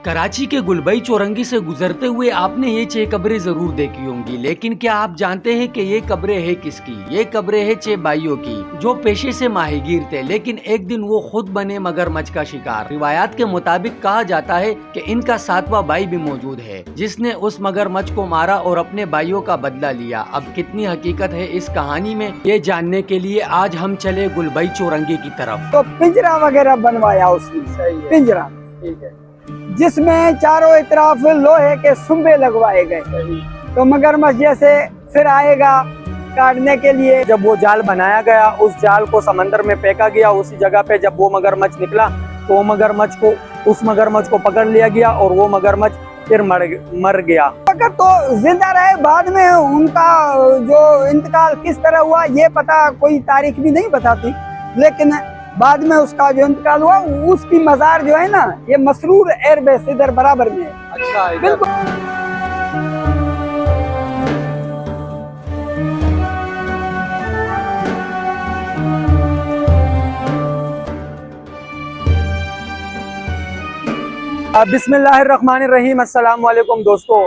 कराची के गुलबई चौरंगी से गुजरते हुए आपने ये 6 कब्रें जरूर देखी होंगी, लेकिन क्या आप जानते हैं कि ये कब्रें है किसकी? ये कब्रें है 6 भाइयों की जो पेशे से माहीगीर थे, लेकिन एक दिन वो खुद बने मगरमच्छ का शिकार। रिवायात के मुताबिक कहा जाता है कि इनका 7वां भाई भी मौजूद है जिसने उस मगरमच्छ को मारा और अपने भाइयों का बदला लिया। अब कितनी हकीकत है इस कहानी में, ये जानने के लिए आज हम चले गुलबई चौरंगी की तरफ। तो पिंजरा वगैरह बनवाया उसने, पिंजरा ठीक है, जिसमें चारों तरफ लोहे के सुंबे लगवाए गए। तो मगरमच्छ जैसे फिर आएगा काटने के लिए। जब वो जाल बनाया गया, उस जाल को समंदर में फेंका गया। उसी जगह पे जब वो मगरमच्छ निकला तो उस मगरमच्छ को पकड़ लिया गया और वो मगरमच्छ फिर मर गया। अगर तो जिंदा रहे, बाद में उनका जो इंतकाल किस तरह हुआ ये पता, कोई तारीख भी नहीं बताती, लेकिन बाद में उसका जो इंतकाल हुआ उसकी मजार जो है ना, ये मसरूर एयरबेस इधर बराबर में है। अच्छा, बिल्कुल। बिस्मिल्लाहिर्रहमानिर्रहीम। अस्सलाम वालेकुम दोस्तों,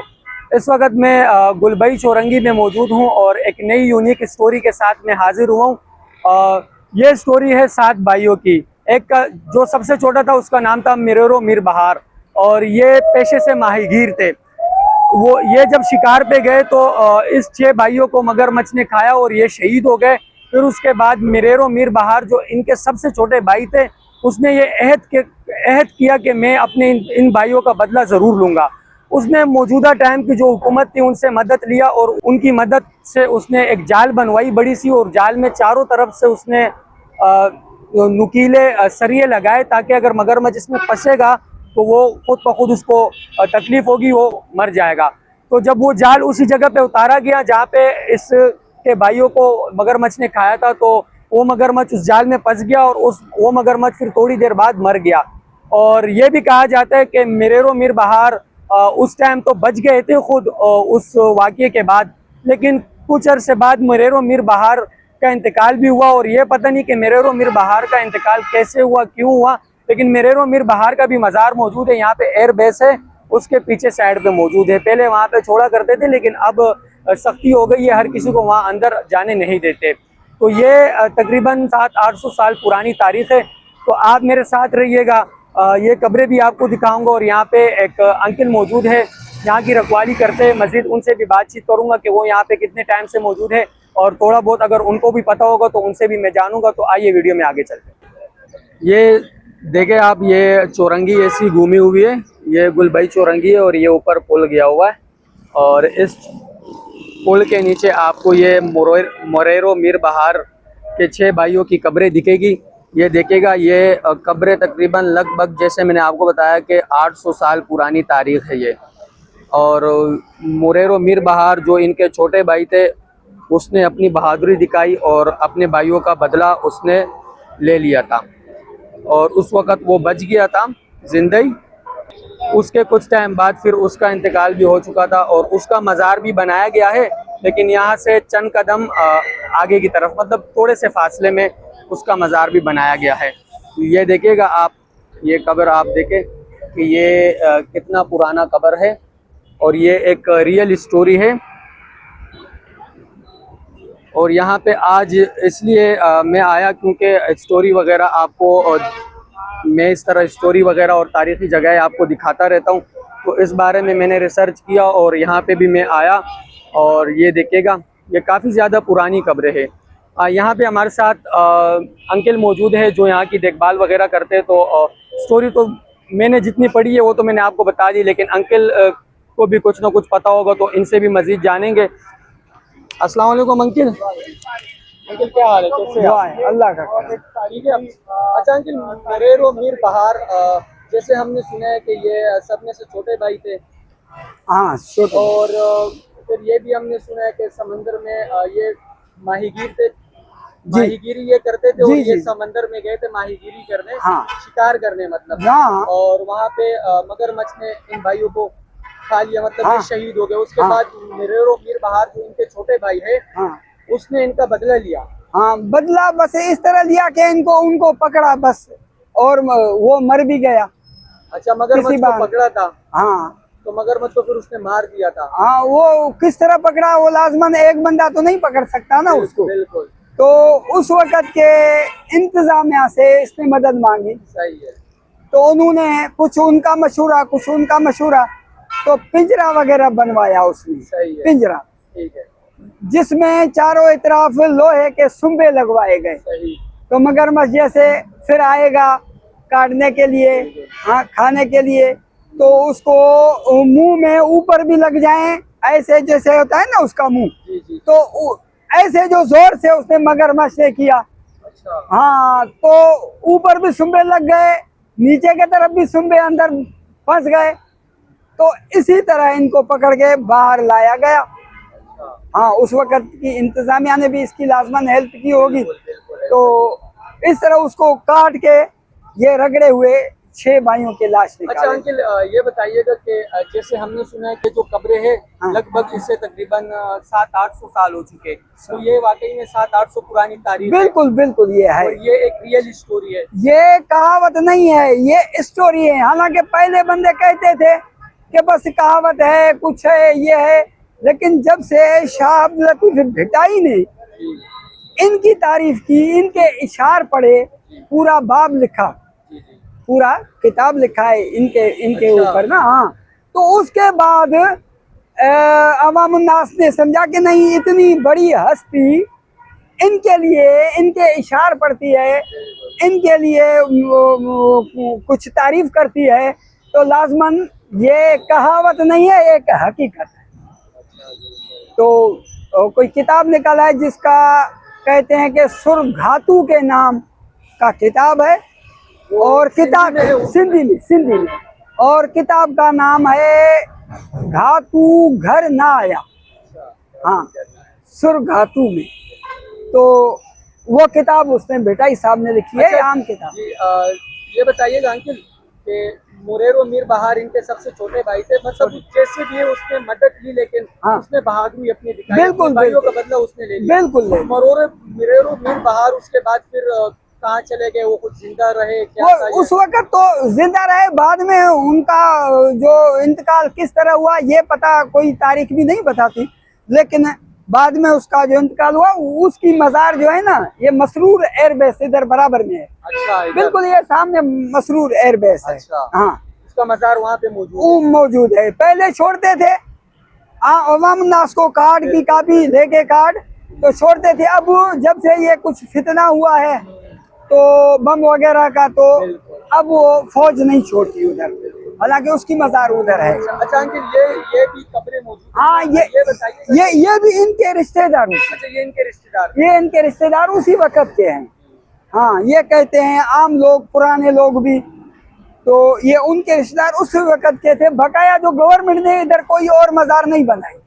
इस वक्त मैं गुलबई चौरंगी में मौजूद हूँ और एक नई यूनिक स्टोरी के साथ मैं हाजिर हुआ हूँ। ये स्टोरी है 7 भाइयों की। एक का जो सबसे छोटा था उसका नाम था मिरेरो मीर बहार और ये पेशे से माहीगीर थे। ये जब शिकार पे गए तो इस 6 भाइयों को मगरमच्छ ने खाया और ये शहीद हो गए। फिर उसके बाद मिरेरो मीर बहार जो इनके सबसे छोटे भाई थे, उसने ये अहद किया कि मैं अपने इन भाइयों का बदला ज़रूर लूँगा। उसने मौजूदा टाइम की जो हुकूमत थी उनसे मदद लिया और उनकी मदद से उसने एक जाल बनवाई बड़ी सी, और जाल में चारों तरफ से उसने नुकीले सरिये लगाए ताकि अगर मगरमच्छ इसमें फंसेगा तो वो खुद ब खुद उसको तकलीफ होगी, वो मर जाएगा। तो जब वो जाल उसी जगह पे उतारा गया जहाँ पे इसके भाइयों को मगरमच्छ ने खाया था, तो वो मगरमच्छ उस जाल में फंस गया और वो मगरमच्छ फिर थोड़ी देर बाद मर गया। और ये भी कहा जाता है कि मिरेरो मीर बहार उस टाइम तो बच गए थे खुद उस वाक़ये के बाद, लेकिन कुछ अरसे बाद मिरेरो मीर बहार का इंतकाल भी हुआ। और ये पता नहीं कि मिरेरो मीर बहार का इंतकाल कैसे हुआ, क्यों हुआ, लेकिन मिरेरो मीर बहार का भी मज़ार मौजूद है। यहाँ पे एयर बेस है, उसके पीछे साइड पे मौजूद है। पहले वहाँ पे छोड़ा करते थे, लेकिन अब सख्ती हो गई है, हर किसी को वहाँ अंदर जाने नहीं देते। तो ये तकरीबन 700-800 साल पुरानी तारीख है। तो आप मेरे साथ रहिएगा, ये कब्रें भी आपको दिखाऊंगा और यहाँ पे एक अंकल मौजूद है, यहाँ की रखवाली करते हैं मस्जिद। उनसे भी बातचीत करूँगा कि वो यहाँ पे कितने टाइम से मौजूद है और थोड़ा बहुत अगर उनको भी पता होगा तो उनसे भी मैं जानूँगा। तो आइए वीडियो में आगे चलते हैं। ये देखें आप, ये चौरंगी ऐसी घूमी हुई है, ये गुलबई चौरंगी है और ये ऊपर पुल गया हुआ है और इस पुल के नीचे आपको ये मिरेरो मीर बहार के 6 भाइयों की कब्रें दिखेगी। ये देखेगा, ये कब्रें तकरीबन लगभग, जैसे मैंने आपको बताया कि 800 साल पुरानी तारीख है ये। और मिरेरो मीर बहार जो इनके छोटे भाई थे, उसने अपनी बहादुरी दिखाई और अपने भाइयों का बदला उसने ले लिया था और उस वक़्त वो बच गया था जिंदगी। उसके कुछ टाइम बाद फिर उसका इंतकाल भी हो चुका था और उसका मज़ार भी बनाया गया है, लेकिन यहाँ से चंद कदम आगे की तरफ, मतलब थोड़े से फासले में उसका मज़ार भी बनाया गया है। ये देखिएगा आप, ये कब्र आप देखें कि ये कितना पुराना कब्र है और ये एक रियल स्टोरी है। और यहाँ पे आज इसलिए मैं आया क्योंकि स्टोरी वगैरह आपको मैं इस तरह स्टोरी वगैरह और तारीख़ी जगह आपको दिखाता रहता हूँ। तो इस बारे में मैंने रिसर्च किया और यहाँ पे भी मैं आया और ये देखिएगा, ये काफ़ी ज़्यादा पुरानी कब्र है। यहाँ पे हमारे साथ अंकल मौजूद है जो यहाँ की देखभाल वगैरह करते हैं। तो स्टोरी तो मैंने जितनी पढ़ी है वो तो मैंने आपको बता दी, लेकिन अंकल को भी कुछ ना कुछ पता होगा तो इनसे भी मज़ीद जानेंगे। अस्सलाम वालेकुम अंकल। अंकल क्या हाल है, कैसे हैं? अल्लाह का ठीक है। अच्छा अंकल, मिरेरो मीर बहार जैसे हमने सुना है कि ये सब में से छोटे भाई थे। हाँ, और फिर ये भी हमने सुना है कि समंदर में ये माहीगीर थे, माहीगीरी ये करते थे और ये समंदर में गए थे माहीगीरी करने, शिकार करने मतलब। और वहाँ पे मगरमच्छ ने इन भाइयों को खा लिया, मतलब ये शहीद हो गए। उसके बाद मिरेरो मीर बहार जो इनके छोटे भाई है, उसने इनका बदला लिया। हाँ, बदला बस इस तरह लिया कि उनको पकड़ा बस, और वो मर भी गया। अच्छा, मगरमच्छ किसी को बार। पकड़ा था हाँ तो मगरमच्छ को फिर उसने मार दिया था। हाँ, वो किस तरह पकड़ा, वो लाजमन एक बंदा तो नहीं पकड़ सकता ना उसको। बिल्कुल तो उस वक्त के इंतजामिया से इसने मदद मांगी, सही है। तो उन्होंने कुछ उनका मशूरा कुछ उनका मशूरा, तो पिंजरा वगैरह बनवाया उसने। सही है। पिंजरा ठीक है। जिसमें चारों तरफ लोहे के सुम्बे लगवाए गए, सही। तो मगरमच्छ जैसे फिर आएगा काटने के लिए, हाँ खाने के लिए, तो उसको मुंह में ऊपर भी लग जाए, ऐसे जैसे होता है ना उसका मुंह, जी जी। तो ऐसे जो जोर से उसने मगरमच्छ से किया, अच्छा। हाँ, तो ऊपर भी सुम्बे लग गए, नीचे की तरफ भी सुम्बे अंदर फंस गए, तो इसी तरह इनको पकड़ के बाहर लाया गया। अच्छा। हाँ, उस वक्त की इंतजामिया ने भी इसकी लाजमन हेल्प की होगी, बिल्कुल। तो इस तरह उसको काट के ये रगड़े हुए 6 भाइयों के लाश अच्छा निकाले। अंकिल, ये बताइएगा कि जैसे हमने सुना है कि जो कब्रें हैं हाँ। लगभग इससे तकरीबन 700-800 साल हो चुके, तो ये वाकई में 700-800 पुरानी तारीख है बिल्कुल बिल्कुल ये है, और ये एक रियल स्टोरी है। ये कहावत नहीं है, ये स्टोरी है। हालांकि पहले बंदे कहते थे कि बस कहावत है, कुछ है, ये है, लेकिन जब से शाह अब्दुल लतीफ भिटाई ने जी इनकी तारीफ की, इनके इशार पढ़े, पूरा बाब लिखा, जी जी। पूरा किताब लिखा है इनके इनके अच्छा। ऊपर ना। हाँ, तो उसके बाद अवामुन्नास ने समझा कि नहीं, इतनी बड़ी हस्ती इनके लिए, इनके इशार पढ़ती है, इनके लिए कुछ तारीफ करती है, तो लाजमन ये कहावत नहीं है, एक हकीकत है। तो कोई किताब निकाला है जिसका कहते हैं कि सुरघातू के नाम का किताब है, और किताब सिंधी में, और किताब का नाम है घातू घर ना आया। हाँ, सुरघातू में, तो वो किताब उसने भिटाई साहब ने लिखी है, अच्छा, आम किताब। जी ये बताइएगा अंकिल कि मुरेरो मीर बहार इनके सबसे छोटे भाई थे, मतलब जैसे भी है उसने मदद ली, लेकिन हाँ। उसने बहादुरी अपनी दिखाई, बिल्कुल, अपने भाइयों का बिल्कुल। बदला उसने ले लिया। बिल्कुल ले लिया। मुरेरो मीर बहार उसके बाद फिर कहाँ चले गए, वो कुछ जिंदा रहे क्या था वो उस वक्त तो जिंदा रहे, बाद में उनका जो इंतकाल किस तरह हुआ ये पता, कोई तारीख भी नहीं बताती, लेकिन बाद में उसका जो इंतकाल हुआ, उसकी मजार जो है ना, ये मसरूर एयरबेस इधर बराबर में है। अच्छा, इधर। बिल्कुल, ये सामने मसरूर एयरबेस है। अच्छा। हाँ, उसका मजार वहाँ पे मौजूद वो मौजूद है। पहले छोड़ते थे अवाम नास को कार्ड की कापी लेके कार्ड तो छोड़ते थे, अब जब से ये कुछ फितना हुआ है तो बम वगैरह का, तो अब वो फौज नहीं छोड़ती उधर, हालांकि उसकी मजार उधर है। अच्छा अंकिल, ये भी कब्रें मौजूद हैं। हाँ, ये बताइए। ये भी इनके रिश्तेदार, अच्छा, ये इनके रिश्तेदार। ये इनके रिश्तेदार उसी वक्त के हैं। हाँ, ये कहते हैं आम लोग, पुराने लोग भी, तो ये उनके रिश्तेदार उस वक्त के थे। बकाया जो गवर्नमेंट ने इधर कोई और मजार नहीं बनाई।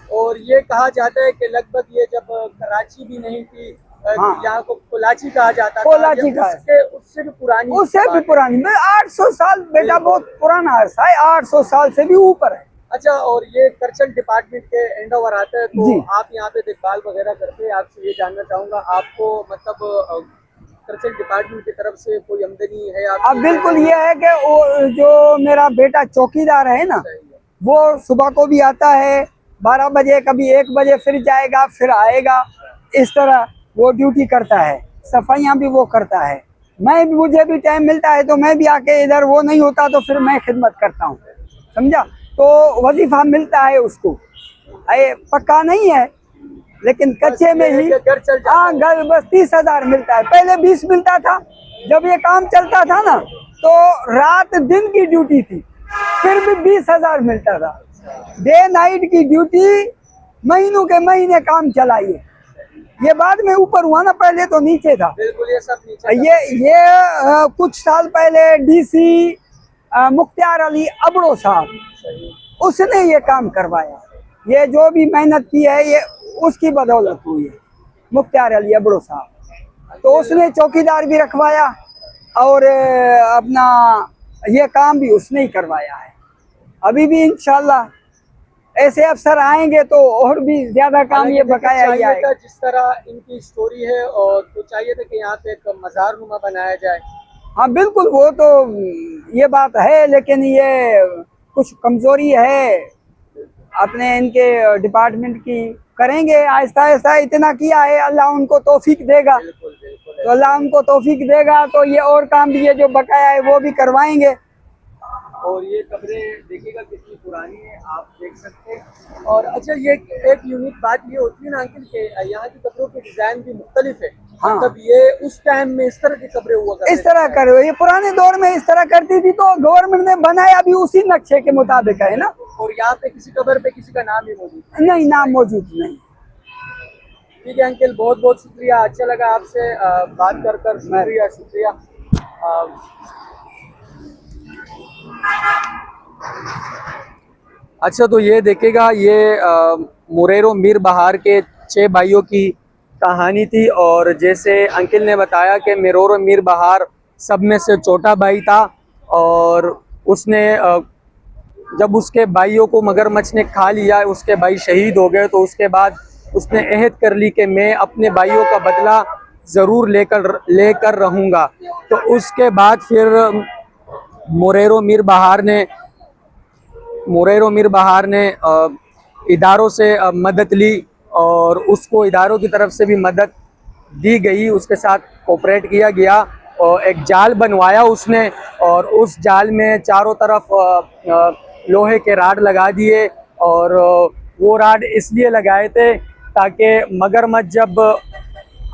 और ये कहा जाता है कि लगभग ये जब कराची भी नहीं थी, हाँ। यहाँ को कोलाची कहा जाता था, कोलाची या का है। उससे भी पुरानी, उससे भी पुरानी, 800 साल बेटा, बहुत पुराना अरसा है, 800 साल से भी ऊपर है। अच्छा, और ये कल्चर डिपार्टमेंट के एंड ओवर आता है, तो जी। आप यहाँ पे देखभाल वगैरह करते हैं। आपसे ये जानना चाहूंगा, आपको मतलब कल्चर डिपार्टमेंट की तरफ से कोई आमदनी है आप? अब बिल्कुल ये है कि वो जो मेरा बेटा चौकीदार है ना, वो सुबह को भी आता है 12 बजे, कभी 1 बजे, फिर जाएगा फिर आएगा, इस तरह वो ड्यूटी करता है। सफाइयाँ भी वो करता है। मुझे भी टाइम मिलता है तो मैं भी आके इधर, वो नहीं होता तो फिर मैं खिदमत करता हूँ, समझा। तो वजीफा मिलता है उसको, पक्का नहीं है लेकिन कच्चे में ही। हाँ, घर बस 30,000 मिलता है। पहले 20 मिलता था जब ये काम चलता था ना, तो रात दिन की ड्यूटी थी, फिर भी 20,000 मिलता था। डे नाइट की ड्यूटी, महीनों के महीने काम चलाइए। ये बाद में ऊपर हुआ ना, पहले तो नीचे था। बिल्कुल, ये सब नीचे था। ये कुछ साल पहले डीसी मुख्तार अली अबड़ो साहब, उसने ये काम करवाया। ये जो भी मेहनत की है ये उसकी बदौलत हुई है, मुख्तार अली अबड़ो साहब। तो उसने चौकीदार भी रखवाया और अपना ये काम भी उसने ही करवाया है। अभी भी इंशाल्लाह ऐसे अफसर आएंगे तो और भी ज्यादा काम ये बकाया ही आएगा। जिस तरह इनकी स्टोरी है, और तो चाहिए था कि यहाँ पे एक मजार नुमा बनाया जाए। हाँ बिल्कुल, वो तो ये बात है, लेकिन ये कुछ कमजोरी है अपने इनके डिपार्टमेंट की। करेंगे आहिस्ता आहिस्ता, इतना किया है, अल्लाह उनको तौफीक देगा। तो अल्लाह उनको तौफीक देगा तो ये और काम भी है जो बकाया है वो भी करवाएंगे। और ये कब्रें देखिएगा कितनी पुरानी है, आप देख सकते हैं। और अच्छा, ये एक यूनिक बात ये होती है ना अंकिल के यहाँ की कब्रों के डिजाइन भी मुख्तलिफ है। हाँ। मतलब ये उस टाइम में इस तरह की कब्रें हुआ करती इस तरह करो, ये पुराने दौर में इस तरह करती थी, तो गवर्नमेंट ने बनाया भी उसी नक्शे के मुताबिक है ना। और यहाँ पे किसी कब्र पे किसी का नाम ही मौजूद नहीं, नाम मौजूद नहीं। ठीक है अंकिल, बहुत बहुत शुक्रिया, अच्छा लगा आपसे बात कर शुक्रिया शुक्रिया। अच्छा, तो ये देखेगा, ये मुरेरो मीर बहार के 6 भाइयों की कहानी थी। और जैसे अंकिल ने बताया कि मुरेरो मीर बहार सब में से छोटा भाई था, और उसने जब उसके भाइयों को मगरमच्छ ने खा लिया, उसके भाई शहीद हो गए, तो उसके बाद उसने अहद कर ली कि मैं अपने भाइयों का बदला ज़रूर लेकर रहूँगा। तो उसके बाद फिर मुरेरो मीर बहार ने इदारों से मदद ली, और उसको इदारों की तरफ से भी मदद दी गई, उसके साथ कोऑपरेट किया गया। और एक जाल बनवाया उसने, और उस जाल में चारों तरफ लोहे के राड लगा दिए। और वो राड इसलिए लगाए थे ताकि मगरमच्छ जब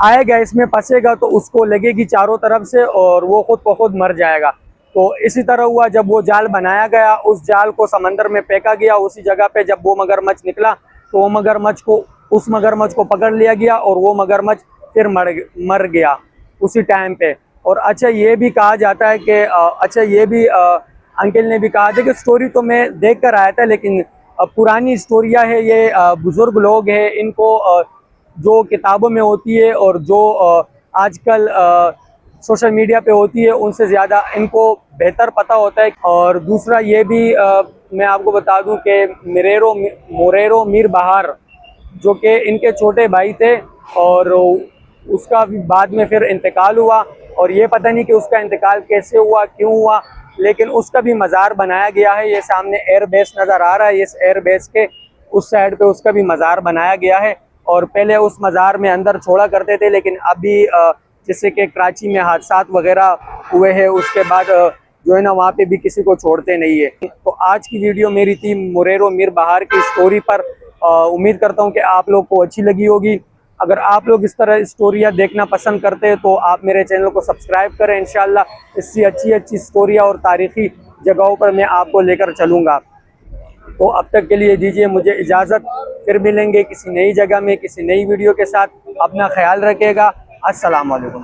आएगा, इसमें फंसेगा, तो उसको लगेगी चारों तरफ से और वो खुद ब खुद मर जाएगा। तो इसी तरह हुआ, जब वो जाल बनाया गया, उस जाल को समंदर में फेंका गया। उसी जगह पे जब वो मगरमच्छ निकला, तो उस मगरमच्छ को पकड़ लिया गया, और वो मगरमच्छ फिर मर गया उसी टाइम पे। और अच्छा, ये भी कहा जाता है कि अंकिल ने भी कहा था कि स्टोरी तो मैं देख कर आया था, लेकिन पुरानी स्टोरियाँ है, ये बुजुर्ग लोग हैं, इनको जो किताबों में होती है और जो आजकल सोशल मीडिया पे होती है, उनसे ज़्यादा इनको बेहतर पता होता है। और दूसरा ये भी मैं आपको बता दूं कि मुरेरो मीर बहार जो कि इनके छोटे भाई थे, और उसका भी बाद में फिर इंतकाल हुआ। और ये पता नहीं कि उसका इंतकाल कैसे हुआ, क्यों हुआ, लेकिन उसका भी मज़ार बनाया गया है। ये सामने एयर बेस नज़र आ रहा है, इस एयर बेस के उस साइड पे उसका भी मज़ार बनाया गया है। और पहले उस मज़ार में अंदर छोड़ा करते थे, लेकिन अभी जैसे कि कराची में हादसात वगैरह हुए हैं, उसके बाद जो है ना, वहाँ पे भी किसी को छोड़ते नहीं है। तो आज की वीडियो मेरी थी मुरेरो मीर बहार की स्टोरी पर। उम्मीद करता हूँ कि आप लोग को अच्छी लगी होगी। अगर आप लोग इस तरह स्टोरियाँ देखना पसंद करते हैं तो आप मेरे चैनल को सब्सक्राइब करें। इंशाल्लाह इससे अच्छी स्टोरियाँ और तारीख़ी जगहों पर मैं आपको लेकर चलूँगा। तो अब तक के लिए दीजिए मुझे इजाज़त, फिर मिलेंगे किसी नई जगह में, किसी नई वीडियो के साथ। अपना ख्याल रखिएगा। अस्सलाम वालेकुम।